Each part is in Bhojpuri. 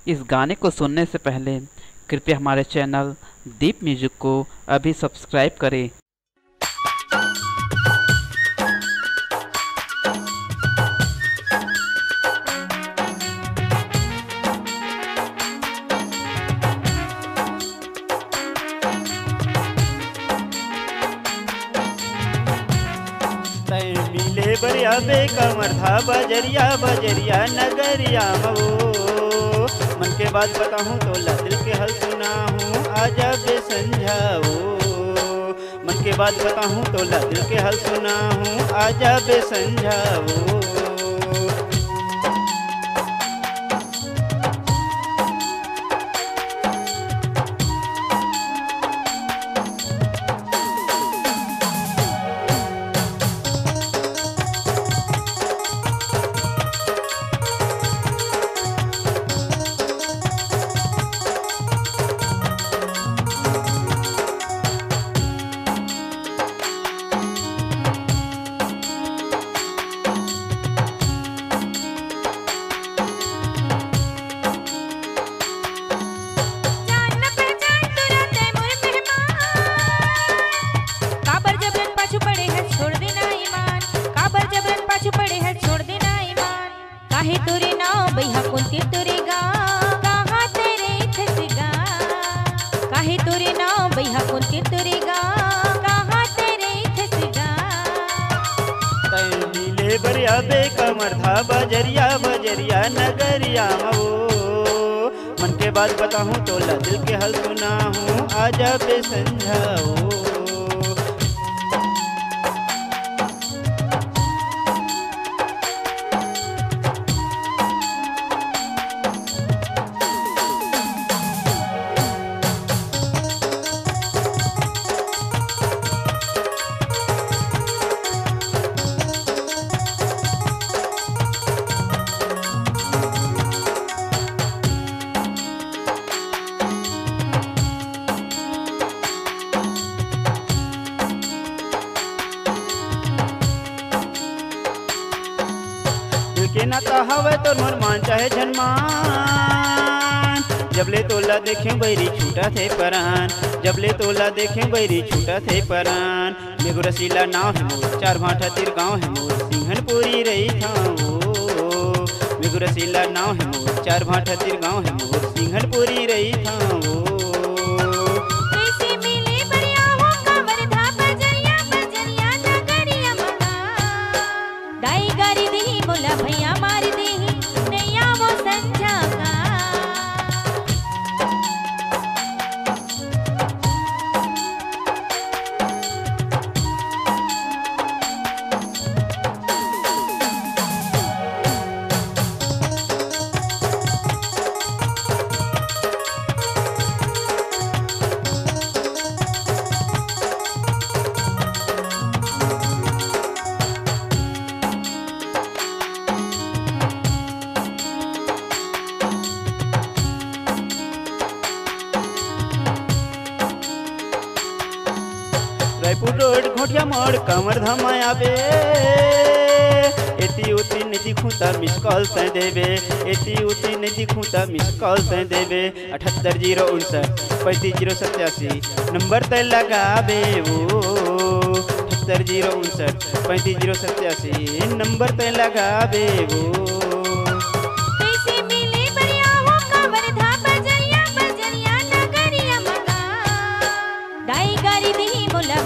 इस गाने को सुनने से पहले कृपया हमारे चैनल दीप म्यूजिक को अभी सब्सक्राइब करें। मिले बरिया बे कमर था बजरिया बजरिया नगरिया मो मन के बात बताऊं तो दिल के हल सुना हूँ आजा बे समझाओ। मन के बात बताऊं तो दिल के हल सुना हूँ आजा बे समझाओ। काहे तोरे नाव बैहा कुंती तोरे गा कहाँ तेरे थसगा। काहे तोरे नाव बैहा कुंती तोरे गा कहाँ तेरे थसगा। तैं मिले बरिया बे कमर था बजरिया बजरिया नगरिया मो मन के बात बताऊं तो दिल के हल सुना हूँ आजा बे समझाओ। के नाता हवे तो मोर मान चाहे जनमान जबले तोला देखे बैरी छूटा थे परान। जबले तोला देखे बैरी छूटा थे परान। मेगो रसीला नाव है मोर चार भाटा तिर गाँव है मोर सिंहनपुरी रही था वो। मेगो रसीला नाव है मोर चार भाटा तिर गाँव है मोर सिंहनपुरी रही था वो। भैया मार दे नैया वो संजा का। रायपुर रोड घोटिया मोड़ कमर धमाया बे एती उती नहीं दिखूता मिस कॉल तय देवे। एती उती नहीं दिखूता मिस कॉल तय देवे। 78 059 35 087 नंबर तय लगाबे वो। 78 059 35 087 नंबर तय लगाबे वो।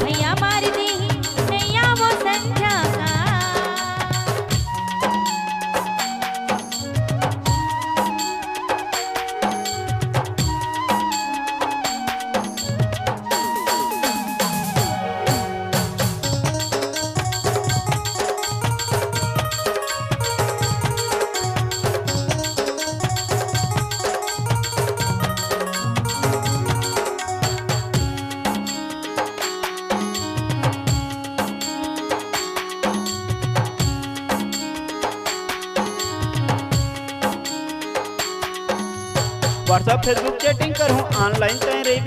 भैया मार दे नैया वो संजा का। व्हाट्सएप फेसबुक चैटिंग करूँ ऑनलाइन तय रही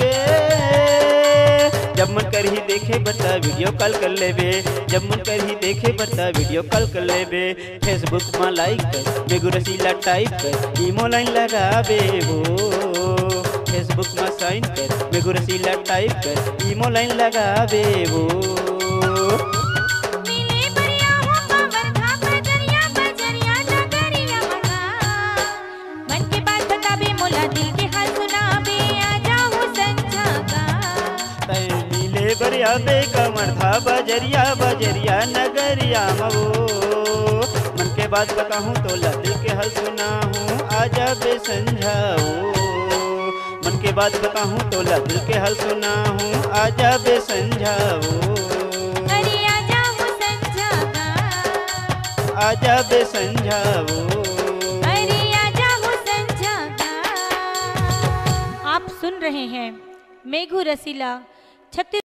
जब मन कर ही देखे बता वीडियो कॉल कर लेबे, जब मन कर ही देखे बता वीडियो कॉल कर लेबे। फेसबुक में लाइक कर मेगू रसीला टाइप कर ईमो लाइन लगाबे हो, फेसबुक में साइन कर मेगू रसीला टाइप कर ईमो लाइन लगाबे हो। मिले बरिया हो कवर्धा बजरिया बजरिया नगरिया मगा, मन के बात बताबे मोला दिल के हाल सुनाबे आजा हो संझा का। तै मिले बरिया बे कवर्धा बजरिया बजरिया नगरिया मवो, मन के बात बताहूँ तो ला दिल के हाल सुनाहूँ आजा बे संझाओ। मन के बात बताहूँ तो ला दिल के हाल सुनाहूँ आजा बे संझाओ। अरे आजा हो संझा का, आजा बे संझाओ। अरे आजा हो संझा का। आप सुन रहे हैं मेघू रसीला छत्तीस